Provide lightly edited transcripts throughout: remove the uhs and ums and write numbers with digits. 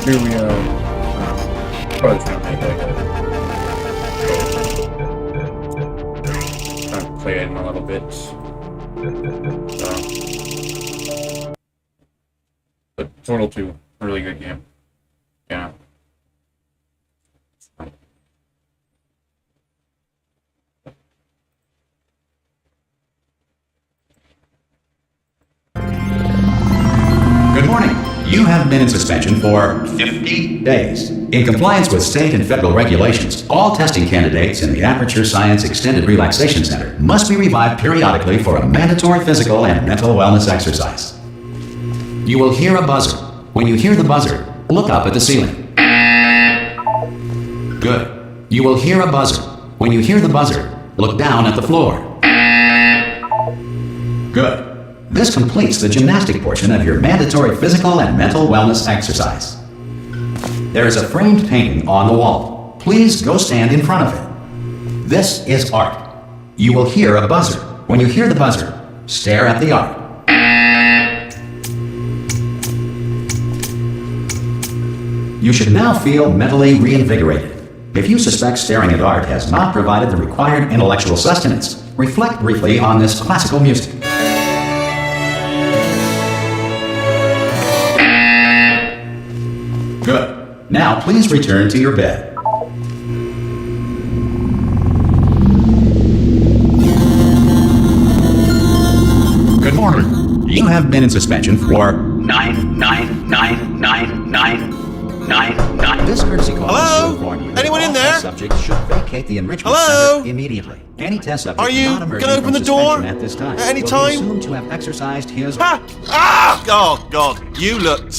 here we probably trying to make like a trying to play it in a little bit. But Portal 2, a really good game. Yeah. Good morning. You have been in suspension for 50 days. In compliance with state and federal regulations, all testing candidates in the Aperture Science Extended Relaxation Center must be revived periodically for a mandatory physical and mental wellness exercise. You will hear a buzzer. When you hear the buzzer, look up at the ceiling. Good. You will hear a buzzer. When you hear the buzzer, look down at the floor. Good. This completes the gymnastic portion of your mandatory physical and mental wellness exercise. There is a framed painting on the wall. Please go stand in front of it. This is art. You will hear a buzzer. When you hear the buzzer, stare at the art. You should now feel mentally reinvigorated. If you suspect staring at art has not provided the required intellectual sustenance, reflect briefly on this classical music. Good. Now please return to your bed. Good morning. You have been in suspension for 9999999. This courtesy call Hello? will inform you that Anyone in all there? test subjects should vacate the enrichment Hello? center immediately. Any test subject Are you not emerging gonna open from the door suspension at this time at any will time? be assumed to have exercised his. Ah! Ah! Oh God, you look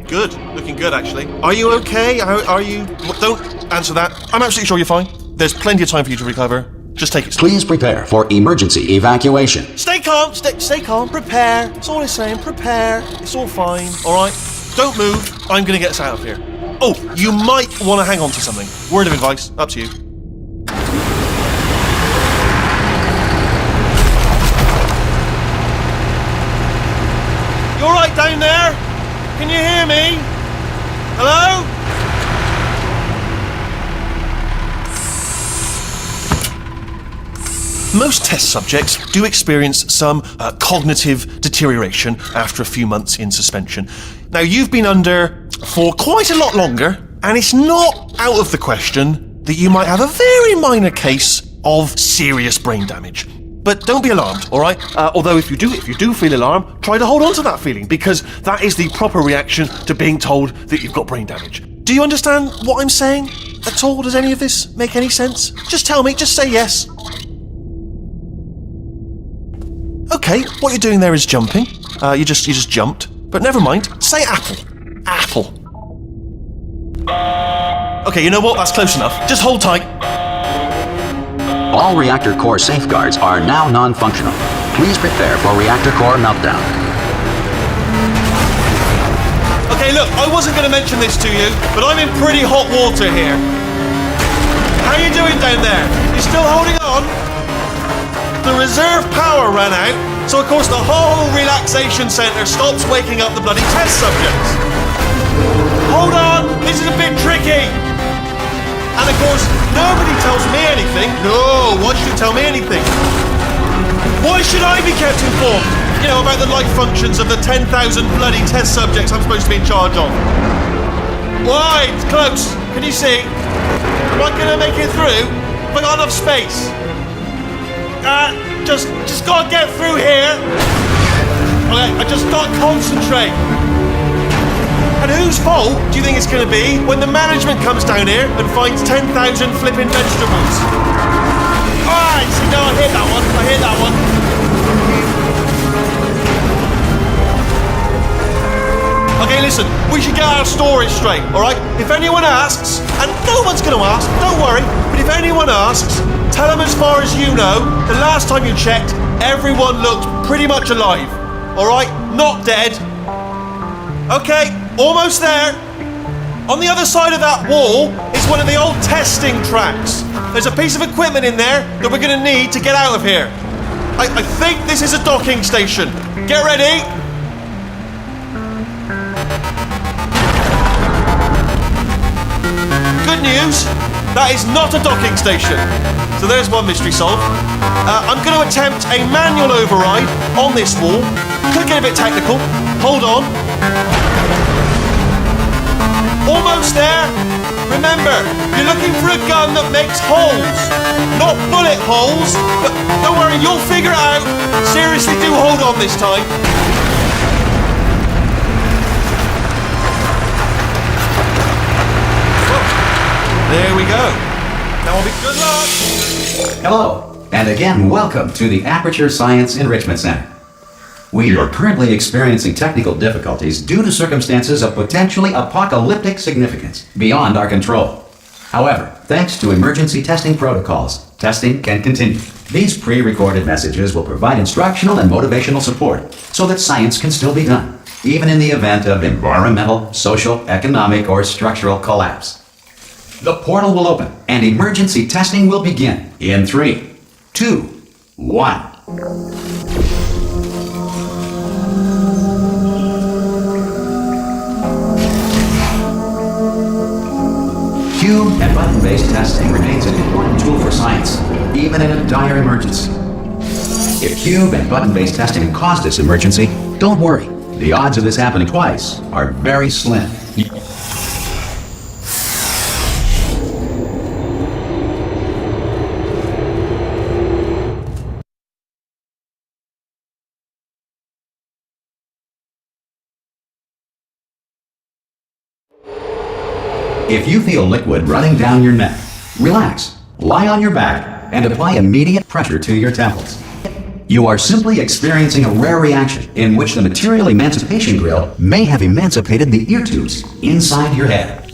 good. Looking good, actually. Are you okay? Are you? Don't answer that. I'm absolutely sure you're fine. There's plenty of time for you to recover. Just take it slow. Please prepare for emergency evacuation. Stay calm. Stay calm. Prepare. That's all I'm saying. Prepare. It's all fine. All right. Don't move. I'm gonna get us out of here. Oh, you might want to hang on to something. Word of advice. Up to you. You all right down there? Can you hear me? Hello? Most test subjects do experience some cognitive deterioration after a few months in suspension. Now, you've been under for quite a lot longer, and it's not out of the question that you might have a very minor case of serious brain damage. But don't be alarmed, all right? Although if you do feel alarmed, try to hold on to that feeling, because that is the proper reaction to being told that you've got brain damage. Do you understand what I'm saying at all? Does any of this make any sense? Just tell me, just say yes. Okay, what you're doing there is jumping. You just jumped. But never mind. Say apple. Apple. Okay, you know what? That's close enough. Just hold tight. All reactor core safeguards are now non-functional. Please prepare for reactor core meltdown. Okay, look, I wasn't going to mention this to you, but I'm in pretty hot water here. How you doing down there? You still holding on? The reserve power ran out, so of course the whole relaxation centre stops waking up the bloody test subjects. Hold on, this is a bit tricky. And of course, nobody tells me anything. No, why should you tell me anything? Why should I be kept informed? You know, about the life functions of the 10,000 bloody test subjects I'm supposed to be in charge of. Why? It's close. Can you see? Am I gonna make it through? Have I got enough space? Just gotta get through here. Okay, I just gotta concentrate. And whose fault do you think it's gonna be when the management comes down here and finds 10,000 flipping vegetables? Alright, see, no, I hear that one. Okay, listen, we should get our stories straight, alright? If anyone asks, and no one's gonna ask, don't worry, but if anyone asks, tell them as far as you know, the last time you checked, everyone looked pretty much alive. Alright? Not dead. Okay, almost there. On the other side of that wall is one of the old testing tracks. There's a piece of equipment in there that we're gonna need to get out of here. I think this is a docking station. Get ready. Good news, that is not a docking station. So there's one mystery solved. I'm going to attempt a manual override on this wall. Could get a bit technical. Hold on. Almost there. Remember, you're looking for a gun that makes holes, not bullet holes. But don't worry, you'll figure it out. Seriously, do hold on this time. There we go. Now will be good luck. Hello, and again, welcome to the Aperture Science Enrichment Center. We are currently experiencing technical difficulties due to circumstances of potentially apocalyptic significance beyond our control. However, thanks to emergency testing protocols, testing can continue. These pre-recorded messages will provide instructional and motivational support so that science can still be done, even in the event of environmental, social, economic, or structural collapse. The portal will open and emergency testing will begin in 3, 2, 1. Cube and button-based testing remains an important tool for science, even in a dire emergency. If cube and button-based testing caused this emergency, don't worry. The odds of this happening twice are very slim. If you feel liquid running down your neck, relax, lie on your back, and apply immediate pressure to your temples. You are simply experiencing a rare reaction in which the material emancipation grill may have emancipated the ear tubes inside your head.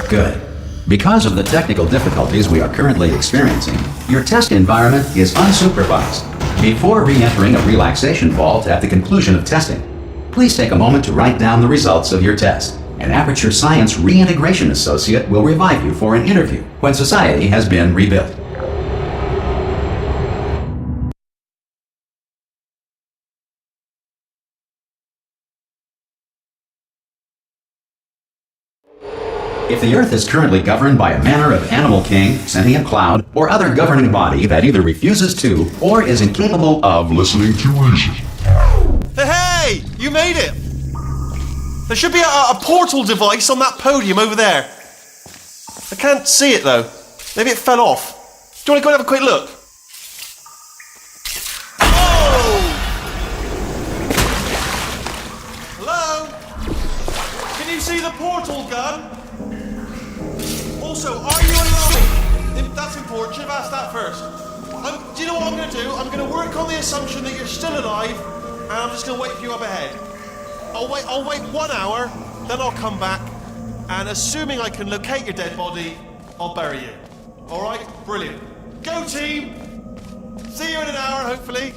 Good. Because of the technical difficulties we are currently experiencing, your test environment is unsupervised. Before re-entering a relaxation vault at the conclusion of testing, please take a moment to write down the results of your test. An Aperture Science Reintegration Associate will revive you for an interview when society has been rebuilt. If the Earth is currently governed by a manner of animal king, sentient cloud, or other governing body that either refuses to or is incapable of listening to reason. Hey! You made it! There should be a portal device on that podium over there. I can't see it though. Maybe it fell off. Do you want to go and have a quick look? Oh! Hello? Can you see the portal gun? Also, are you alive? That's important. Should have asked that first. Do you know what I'm going to do? I'm going to work on the assumption that you're still alive, and I'm just going to wait for you up ahead. I'll wait 1 hour, then I'll come back, and assuming I can locate your dead body, I'll bury you. All right? Brilliant. Go team. See you in an hour, hopefully.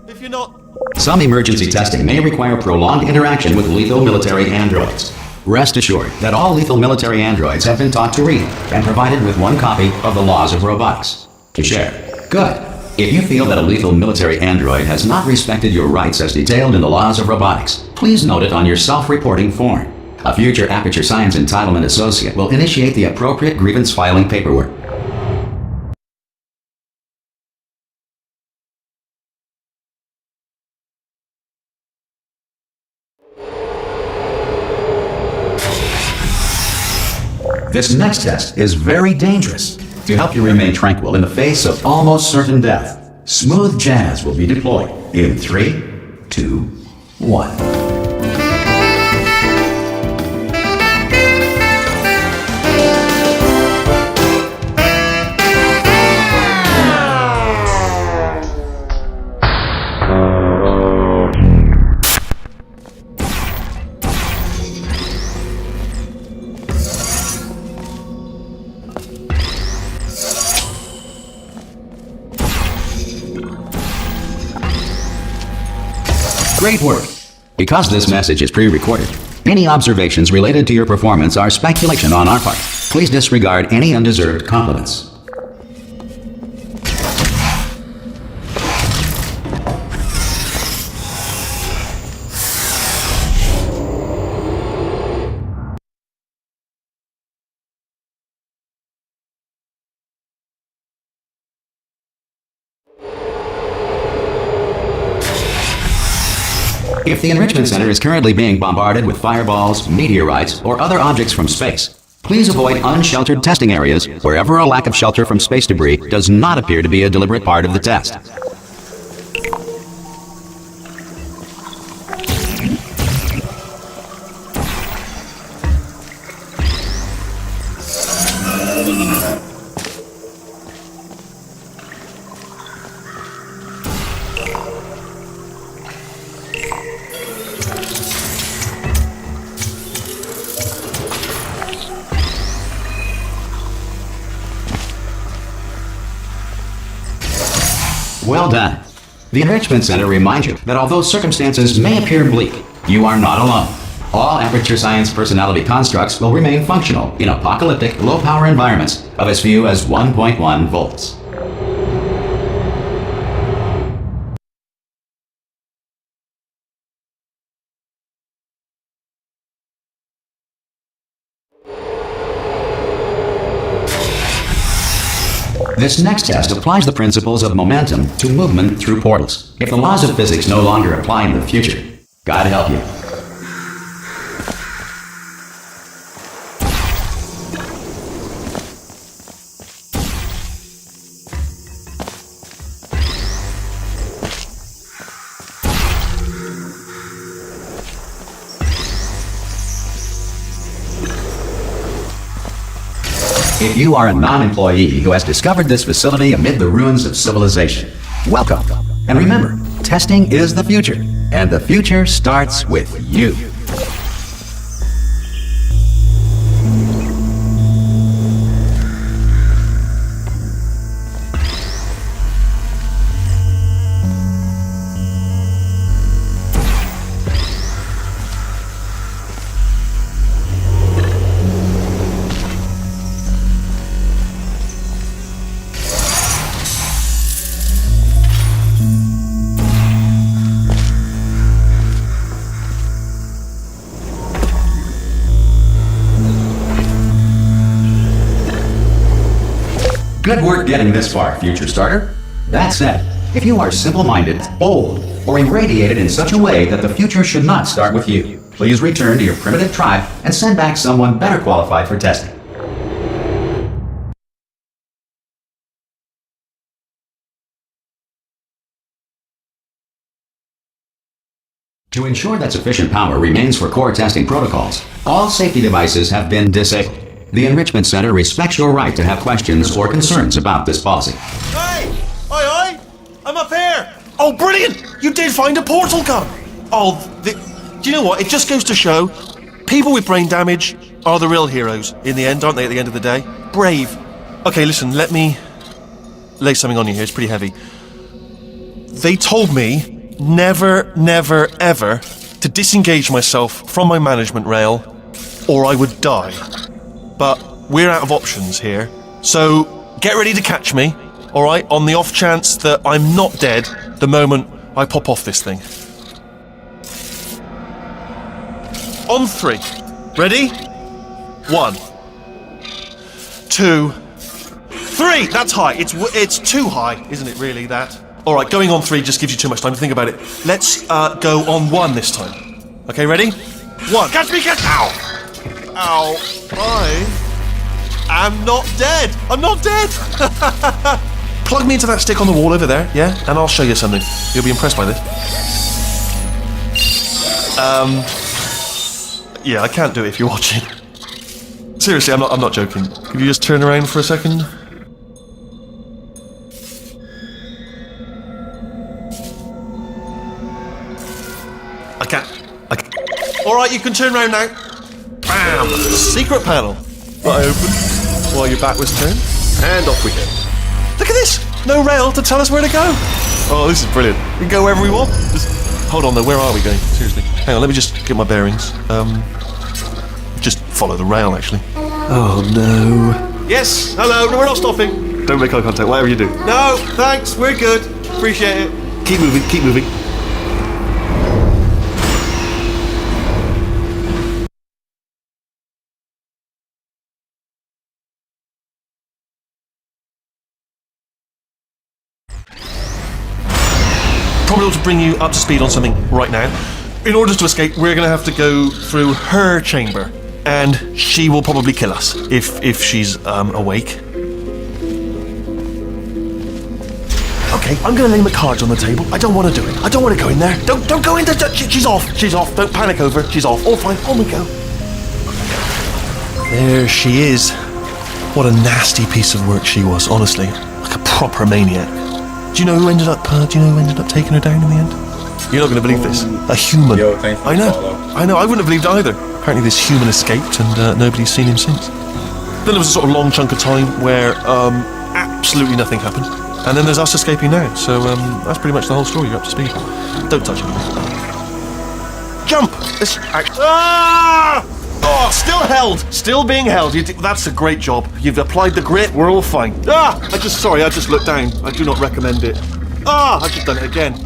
If you're not. Some emergency testing may require prolonged interaction with lethal military androids. Rest assured that all lethal military androids have been taught to read and provided with 1 copy of the Laws of Robotics to share. Good. If you feel that a lethal military android has not respected your rights as detailed in the Laws of Robotics, please note it on your self-reporting form. A future Aperture Science Entitlement Associate will initiate the appropriate grievance filing paperwork. This next test is very dangerous. To help you remain tranquil in the face of almost certain death, smooth jazz will be deployed in 3, 2, 1. Great work! Because this message is pre-recorded, any observations related to your performance are speculation on our part. Please disregard any undeserved compliments. If the Enrichment Center is currently being bombarded with fireballs, meteorites, or other objects from space, please avoid unsheltered testing areas wherever a lack of shelter from space debris does not appear to be a deliberate part of the test. Well done. The Enrichment Center reminds you that although circumstances may appear bleak, you are not alone. All Aperture Science personality constructs will remain functional in apocalyptic, low-power environments of as few as 1.1 volts. This next test applies the principles of momentum to movement through portals. If the laws of physics no longer apply in the future, God help you. If you are a non-employee who has discovered this facility amid the ruins of civilization, welcome. And remember, testing is the future, and the future starts with you. Good work getting this far, Future Starter. That said, if you are simple-minded, bold, or irradiated in such a way that the future should not start with you, please return to your primitive tribe and send back someone better qualified for testing. To ensure that sufficient power remains for core testing protocols, all safety devices have been disabled. The Enrichment Center respects your right to have questions or concerns about this policy. Hey! Aye, aye! I'm up here! Oh, brilliant! You did find a portal gun! Oh, do you know what? It just goes to show, people with brain damage are the real heroes in the end, aren't they, at the end of the day? Brave. Okay, listen, let me lay something on you here. It's pretty heavy. They told me never, never, ever to disengage myself from my management rail or I would die. But we're out of options here, so get ready to catch me, alright, on the off chance that I'm not dead the moment I pop off this thing. On 3. Ready? 1, 2, 3! That's high. It's too high, isn't it, really, that? Alright, going on 3 just gives you too much time to think about it. Let's go on 1 this time. Okay, ready? 1. Catch me, catch! Ow! Ow. I am not dead. I'm not dead. Plug me into that stick on the wall over there, yeah? And I'll show you something. You'll be impressed by this. Yeah, I can't do it if you're watching. Seriously, I'm not joking. Could you just turn around for a second? I can't. Alright, you can turn around now. Bam! Secret panel. I open while your back was turned, and off we go. Look at this! No rail to tell us where to go. Oh, this is brilliant. We can go wherever we want. Just Hold on though, where are we going? Seriously. Hang on, let me just get my bearings. Just follow the rail, actually. Oh no. Yes, hello, no, we're not stopping. Don't make eye contact, whatever you do. No, thanks, we're good. Appreciate it. Keep moving, keep moving. Probably ought to bring you up to speed on something right now. In order to escape, we're going to have to go through her chamber, and she will probably kill us if she's awake. Okay, I'm going to lay my cards on the table. I don't want to do it. I don't want to go in there. Don't go in there. She's off. She's off. Don't panic over. She's off. All fine. On we go. There she is. What a nasty piece of work she was. Honestly, like a proper maniac. Do you know who ended up taking her down in the end? You're not going to believe this. A human. Yo, thanks for I know. the follow. I know. I wouldn't have believed either. Apparently, this human escaped, and nobody's seen him since. Then there was a sort of long chunk of time where absolutely nothing happened, and then there's us escaping now. So that's pretty much the whole story. You're up to speed. Don't touch him. Jump. Oh, still held. Still being held. That's a great job. You've applied the grit. We're all fine. I just looked down. I do not recommend it. I've just done it again.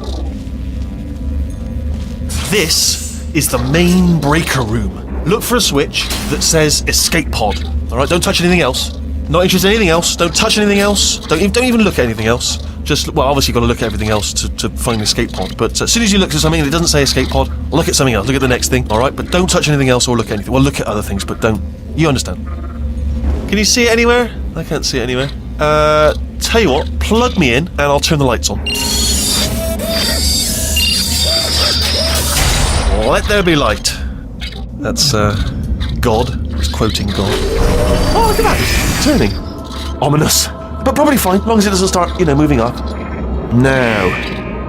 This is the main breaker room. Look for a switch that says escape pod. All right, don't touch anything else. Not interested in anything else. Don't touch anything else. Don't even look at anything else. Just, well, obviously you've got to look at everything else to find the escape pod. But as soon as you look at something that doesn't say escape pod, look at something else. Look at the next thing, all right? But don't touch anything else or look at anything. Well, look at other things, but don't. You understand? Can you see it anywhere? I can't see it anywhere. Tell you what, plug me in and I'll turn the lights on. Let there be light. That's, God. He's quoting God. Oh, look at that. Turning. Ominous. But probably fine, as long as it doesn't start, moving up. Now.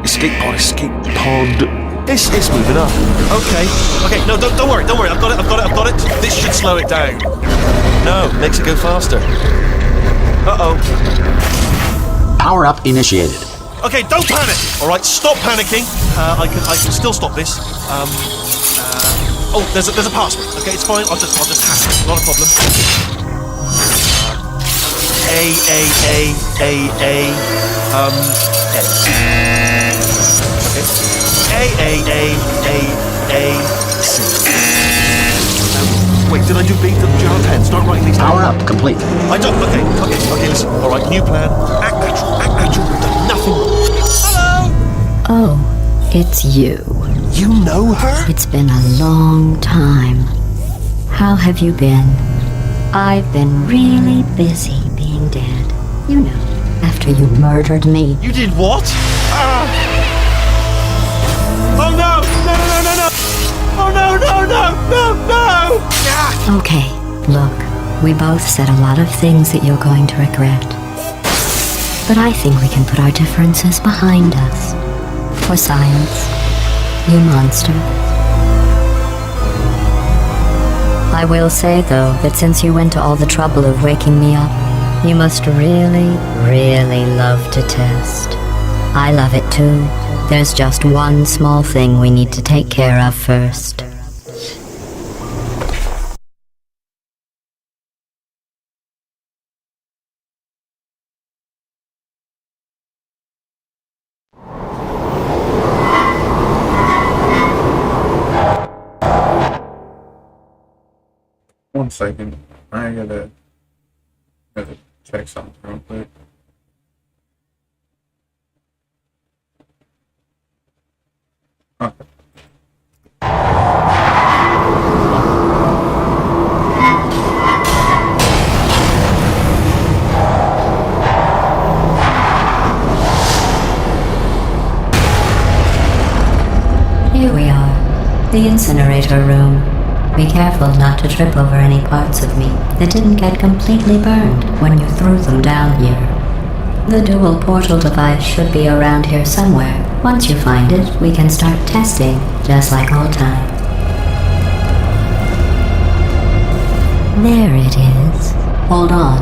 Escape pod. It's moving up. Okay, no, don't worry. I've got it. This should slow it down. No, makes it go faster. Uh-oh. Power up initiated. Okay, don't panic. All right, stop panicking. I can still stop this. Oh, there's a password. Okay, it's fine. I'll just hack it. Not a problem. C. Wait, did I do B? Do you have a pen? Start writing these down. Power up complete. I don't. Okay, listen. All right, new plan. Act natural. We've done nothing wrong. Hello. Oh, it's you. You know her? It's been a long time. How have you been? I've been really busy being dead. After you murdered me. You did what? Oh no! Oh no! Okay, look, we both said a lot of things that you're going to regret. But I think we can put our differences behind us. For science, you monster. I will say, though, that since you went to all the trouble of waking me up, you must really, really love to test. I love it too. There's just one small thing we need to take care of first. One second. I gotta check something real quick. Okay. Here we are, the incinerator room. Be careful not to trip over any parts of me that didn't get completely burned when you threw them down here. The dual portal device should be around here somewhere. Once you find it, we can start testing, just like old times. There it is. Hold on.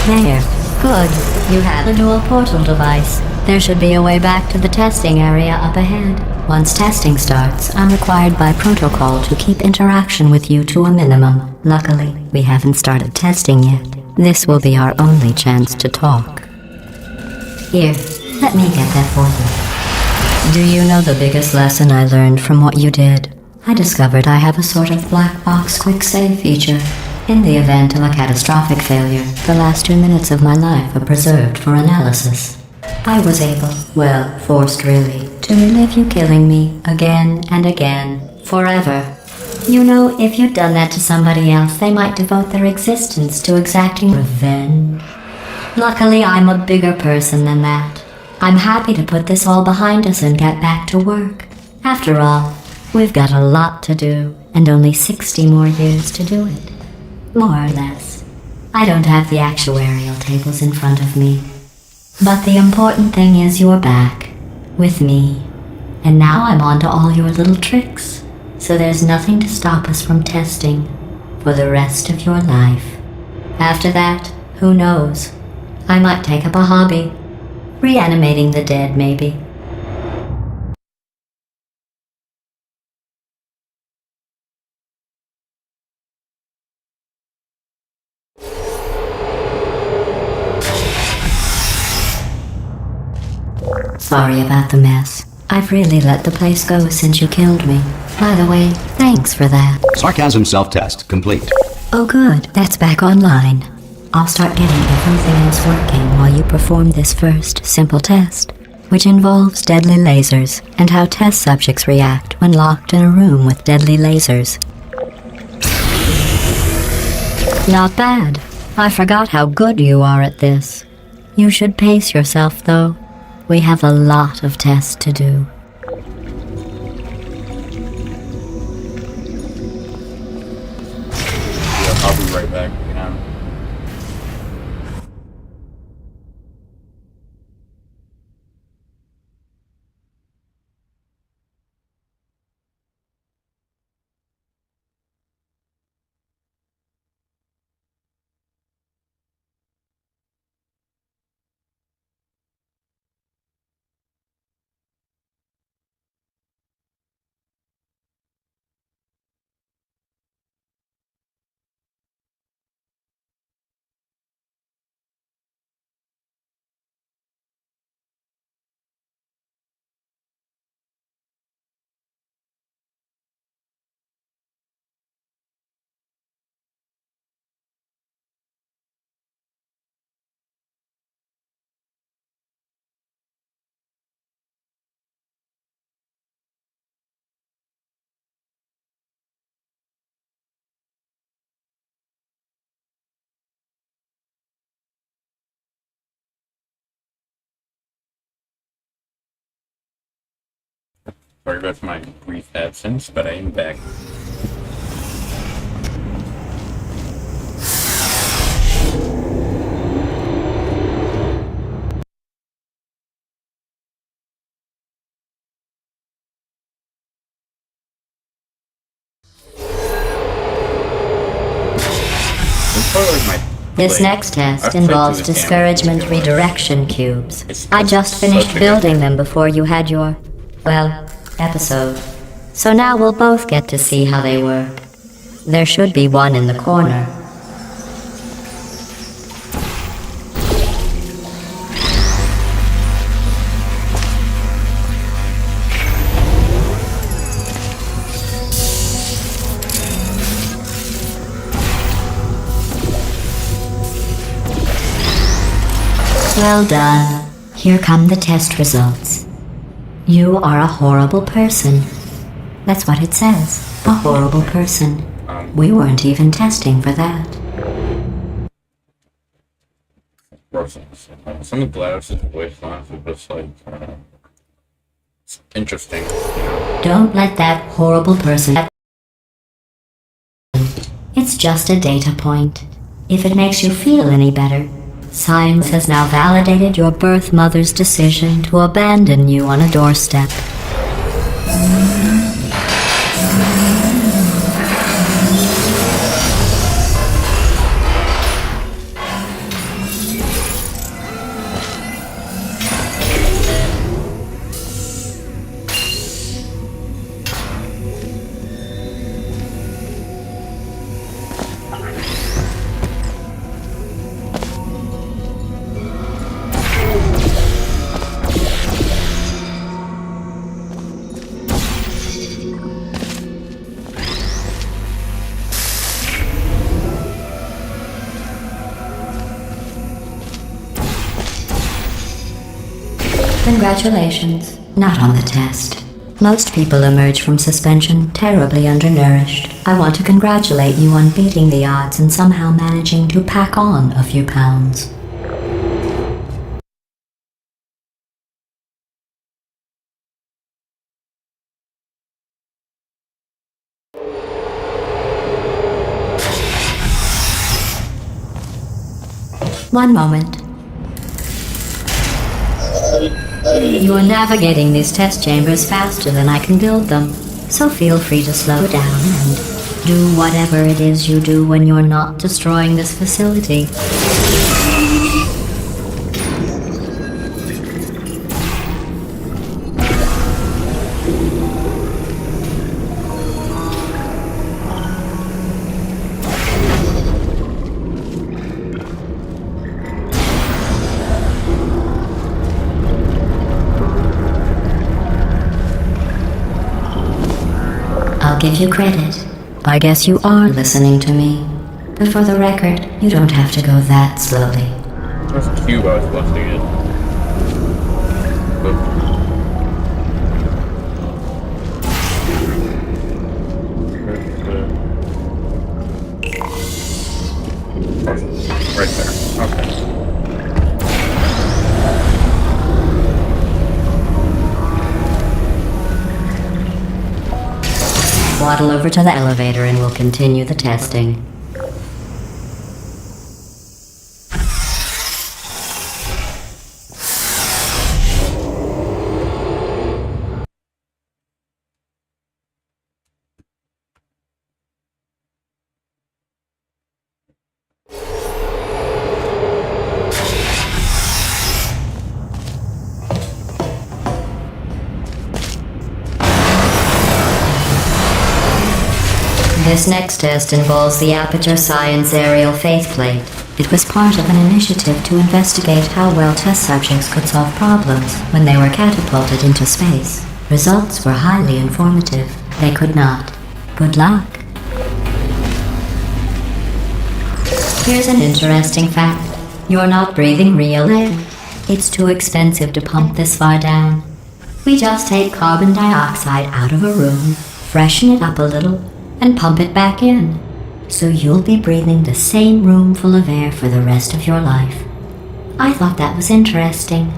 There. Good. You have a dual portal device. There should be a way back to the testing area up ahead. Once testing starts, I'm required by protocol to keep interaction with you to a minimum. Luckily, we haven't started testing yet. This will be our only chance to talk. Here, let me get that for you. Do you know the biggest lesson I learned from what you did? I discovered I have a sort of black box quick save feature. In the event of a catastrophic failure, the last 2 minutes of my life are preserved for analysis. I was able, well, forced really, to relive you killing me again and again, forever. You know, if you'd done that to somebody else, they might devote their existence to exacting revenge. Luckily, I'm a bigger person than that. I'm happy to put this all behind us and get back to work. After all, we've got a lot to do, and only 60 more years to do it. More or less. I don't have the actuarial tables in front of me. But the important thing is you're back, with me. And now I'm on to all your little tricks. So there's nothing to stop us from testing for the rest of your life. After that, who knows? I might take up a hobby. Reanimating the dead, maybe. Sorry about the mess. I've really let the place go since you killed me. By the way, thanks for that. Sarcasm self-test complete. Oh good, that's back online. I'll start getting everything else working while you perform this first, simple test, which involves deadly lasers and how test subjects react when locked in a room with deadly lasers. Not bad. I forgot how good you are at this. You should pace yourself, though. We have a lot of tests to do. Yeah, I'll be right back. Sorry about my brief absence, but I am back. This next test involves discouragement redirection cubes. I just finished building them before you had your, well, episode. So now we'll both get to see how they work. There should be one in the corner. Well done. Here come the test results. You are a horrible person. That's what it says. A horrible person. We weren't even testing for that. Some of Gladys's voice lines are just like, it's interesting. Don't let that horrible person... It's just a data point. If it makes you feel any better, science has now validated your birth mother's decision to abandon you on a doorstep. Congratulations. Not on the test. Most people emerge from suspension terribly undernourished. I want to congratulate you on beating the odds and somehow managing to pack on a few pounds. One moment. You are navigating these test chambers faster than I can build them, so feel free to slow down and do whatever it is you do when you're not destroying this facility. I'll give you credit. I guess you are listening to me. But for the record, you don't have to go that slowly. There's a cube I was busting in. Right there. Okay. Waddle over to the elevator and we'll continue the testing. This next test involves the Aperture Science Aerial Faceplate. It was part of an initiative to investigate how well test subjects could solve problems when they were catapulted into space. Results were highly informative. They could not. Good luck. Here's an interesting fact. You're not breathing real air. It's too expensive to pump this far down. We just take carbon dioxide out of a room, freshen it up a little, and pump it back in. So you'll be breathing the same room full of air for the rest of your life. I thought that was interesting.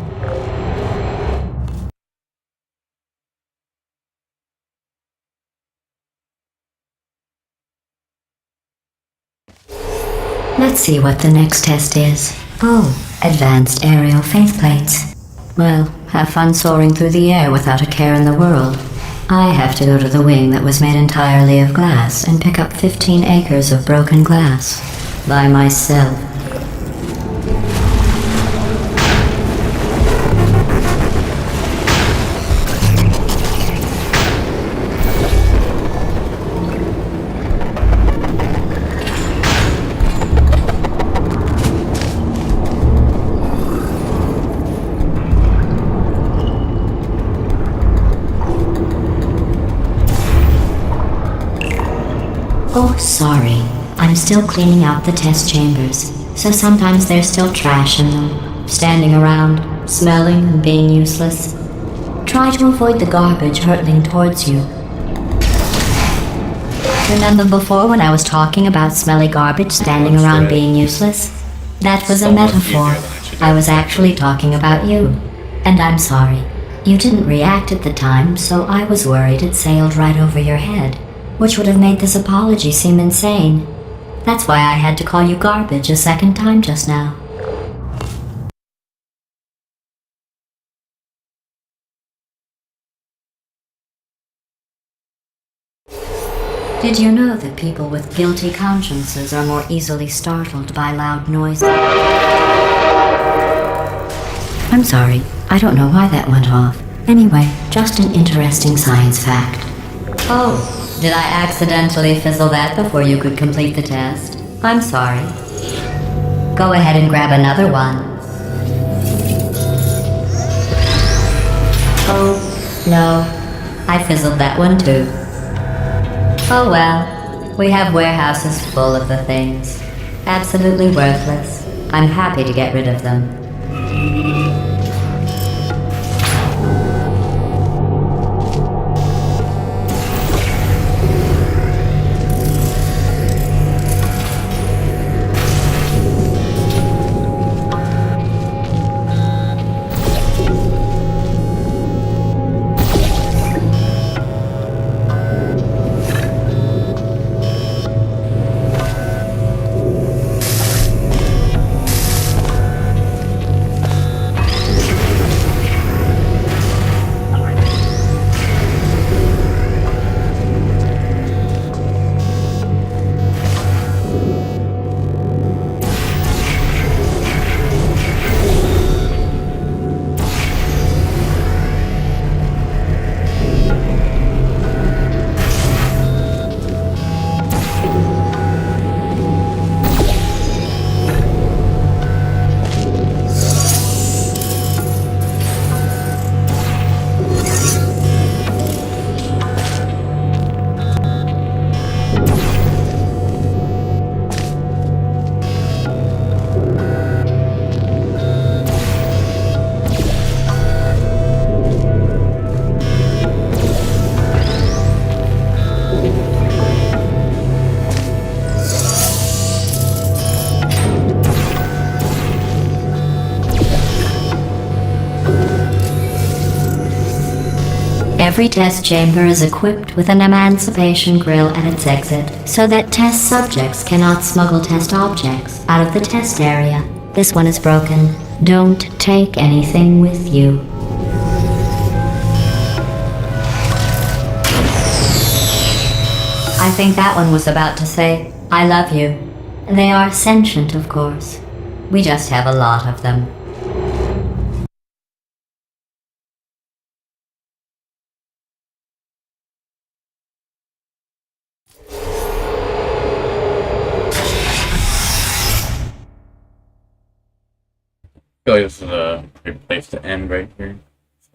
Let's see what the next test is. Oh, advanced aerial faceplates. Well, have fun soaring through the air without a care in the world. I have to go to the wing that was made entirely of glass and pick up 15 acres of broken glass. By myself. Oh, sorry. I'm still cleaning out the test chambers, so sometimes there's still trash in them, standing around, smelling and being useless. Try to avoid the garbage hurtling towards you. Remember before when I was talking about smelly garbage standing around being useless? That was a metaphor. I was actually talking about you. And I'm sorry. You didn't react at the time, so I was worried it sailed right over your head, which would have made this apology seem insane. That's why I had to call you garbage a second time just now. Did you know that people with guilty consciences are more easily startled by loud noises? I'm sorry, I don't know why that went off. Anyway, just an interesting science fact. Oh, did I accidentally fizzle that before you could complete the test? I'm sorry. Go ahead and grab another one. Oh, no. I fizzled that one too. Oh well. We have warehouses full of the things. Absolutely worthless. I'm happy to get rid of them. Every test chamber is equipped with an emancipation grill at its exit, so that test subjects cannot smuggle test objects out of the test area. This one is broken. Don't take anything with you. I think that one was about to say, I love you. They are sentient, of course. We just have a lot of them. I feel like this is a good place to end right here.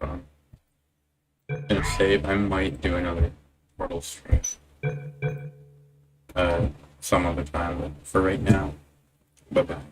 So, I'm gonna save. I might do another Portal stream. Some other time, but for right now, bye bye.